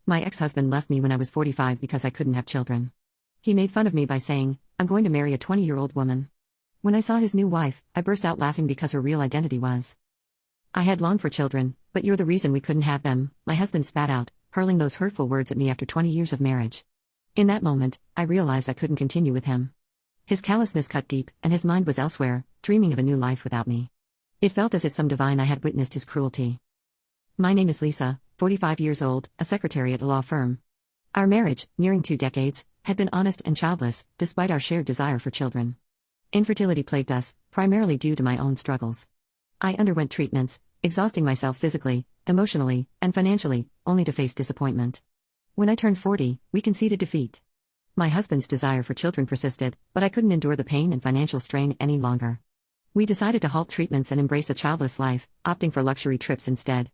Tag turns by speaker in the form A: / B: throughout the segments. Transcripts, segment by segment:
A: My ex-husband left me when I was 45 because I couldn't have children. He made fun of me by saying, "I'm going to marry a 20-year-old woman." When I saw his new wife, I burst out laughing because her real identity was, "I had longed for children, but you're the reason we couldn't have them," my husband spat out, hurling those hurtful words at me after 20 years of marriage. In that moment, I realized I couldn't continue with him. His callousness cut deep, and his mind was elsewhere, dreaming of a new life without me. It felt as if some divine I had witnessed his cruelty. My name is Lisa, 45 years old, a secretary at a law firm. Our marriage, nearing 2 decades, had been honest and childless, despite our shared desire for children. Infertility plagued us, primarily due to my own struggles. I underwent treatments, exhausting myself physically, emotionally, and financially, only to face disappointment. When I turned 40, we conceded defeat. My husband's desire for children persisted, but I couldn't endure the pain and financial strain any longer. We decided to halt treatments and embrace a childless life, opting for luxury trips instead.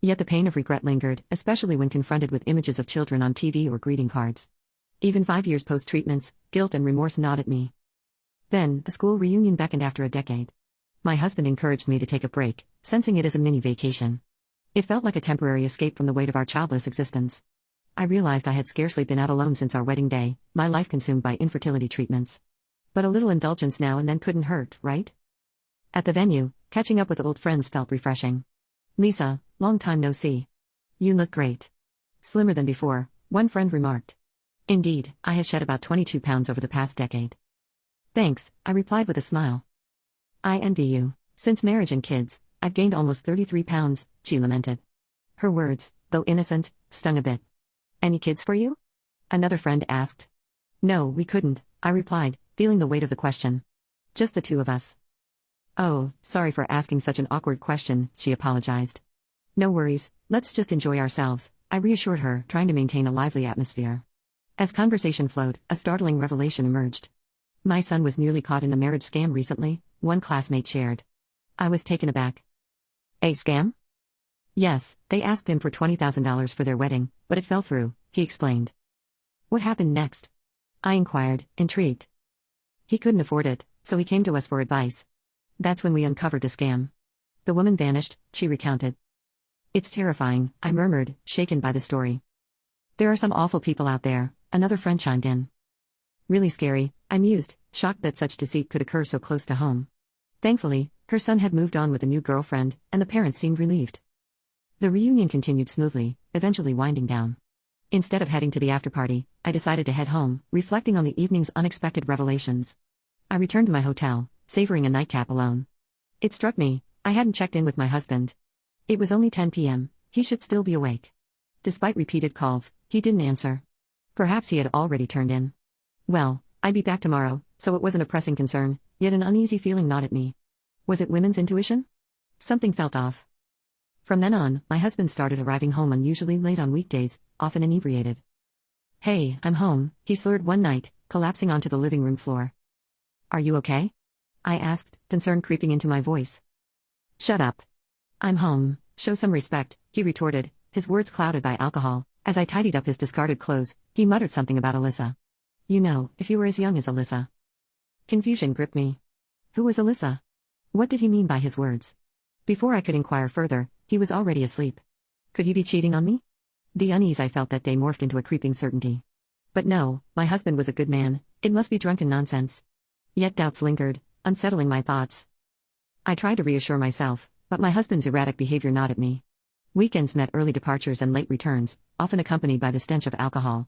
A: Yet the pain of regret lingered, especially when confronted with images of children on TV or greeting cards. Even 5 years post-treatments, guilt and remorse gnawed at me. Then, the school reunion beckoned after a decade. My husband encouraged me to take a break, sensing it as a mini vacation. It felt like a temporary escape from the weight of our childless existence. I realized I had scarcely been out alone since our wedding day, my life consumed by infertility treatments. But a little indulgence now and then couldn't hurt, right? At the venue, catching up with old friends felt refreshing. "Lisa, long time no see. You look great. Slimmer than before," one friend remarked. Indeed, I had shed about 22 pounds over the past decade. "Thanks," I replied with a smile. "I envy you. Since marriage and kids, I've gained almost 33 pounds, she lamented. Her words, though innocent, stung a bit. "Any kids for you?" another friend asked. "No, we couldn't," I replied, feeling the weight of the question. "Just the two of us." "Oh, sorry for asking such an awkward question," she apologized. "No worries, let's just enjoy ourselves," I reassured her, trying to maintain a lively atmosphere. As conversation flowed, a startling revelation emerged. My son was nearly caught in a marriage scam recently, one classmate shared. I was taken aback. "A scam?" "Yes, they asked him for $20,000 for their wedding, but it fell through," he explained. "What happened next?" I inquired, intrigued. "He couldn't afford it, so he came to us for advice. That's when we uncovered the scam. The woman vanished," she recounted. "It's terrifying," I murmured, shaken by the story. "There are some awful people out there," another friend chimed in. "Really scary," I mused, shocked that such deceit could occur so close to home. Thankfully, her son had moved on with a new girlfriend, and the parents seemed relieved. The reunion continued smoothly, eventually winding down. Instead of heading to the afterparty, I decided to head home, reflecting on the evening's unexpected revelations. I returned to my hotel, savoring a nightcap alone. It struck me, I hadn't checked in with my husband. It was only 10 p.m., he should still be awake. Despite repeated calls, he didn't answer. Perhaps he had already turned in. Well, I'd be back tomorrow, so it wasn't a pressing concern, yet an uneasy feeling gnawed at me. Was it women's intuition? Something felt off. From then on, my husband started arriving home unusually late on weekdays, often inebriated. "Hey, I'm home," he slurred one night, collapsing onto the living room floor. "Are you okay?" I asked, concern creeping into my voice. "Shut up. I'm home, show some respect," he retorted, his words clouded by alcohol. As I tidied up his discarded clothes, he muttered something about Alyssa. "You know, if you were as young as Alyssa." Confusion gripped me. Who was Alyssa? What did he mean by his words? Before I could inquire further, he was already asleep. Could he be cheating on me? The unease I felt that day morphed into a creeping certainty. But no, my husband was a good man, it must be drunken nonsense. Yet doubts lingered, unsettling my thoughts. I tried to reassure myself, but my husband's erratic behavior gnawed at me. Weekends met early departures and late returns, often accompanied by the stench of alcohol.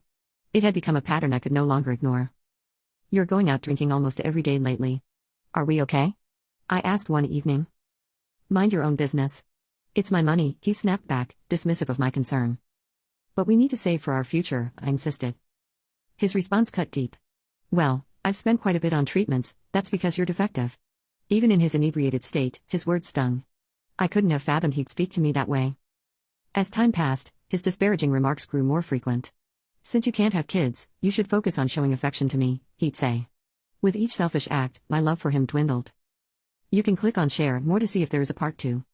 A: It had become a pattern I could no longer ignore. "You're going out drinking almost every day lately. Are we okay?" I asked one evening. "Mind your own business. It's my money," he snapped back, dismissive of my concern. "But we need to save for our future," I insisted. His response cut deep. "Well, I've spent quite a bit on treatments, that's because you're defective." Even in his inebriated state, his words stung. I couldn't have fathomed he'd speak to me that way. As time passed, his disparaging remarks grew more frequent. "Since you can't have kids, you should focus on showing affection to me," he'd say. With each selfish act, my love for him dwindled. You can click on share more to see if there is a part 2.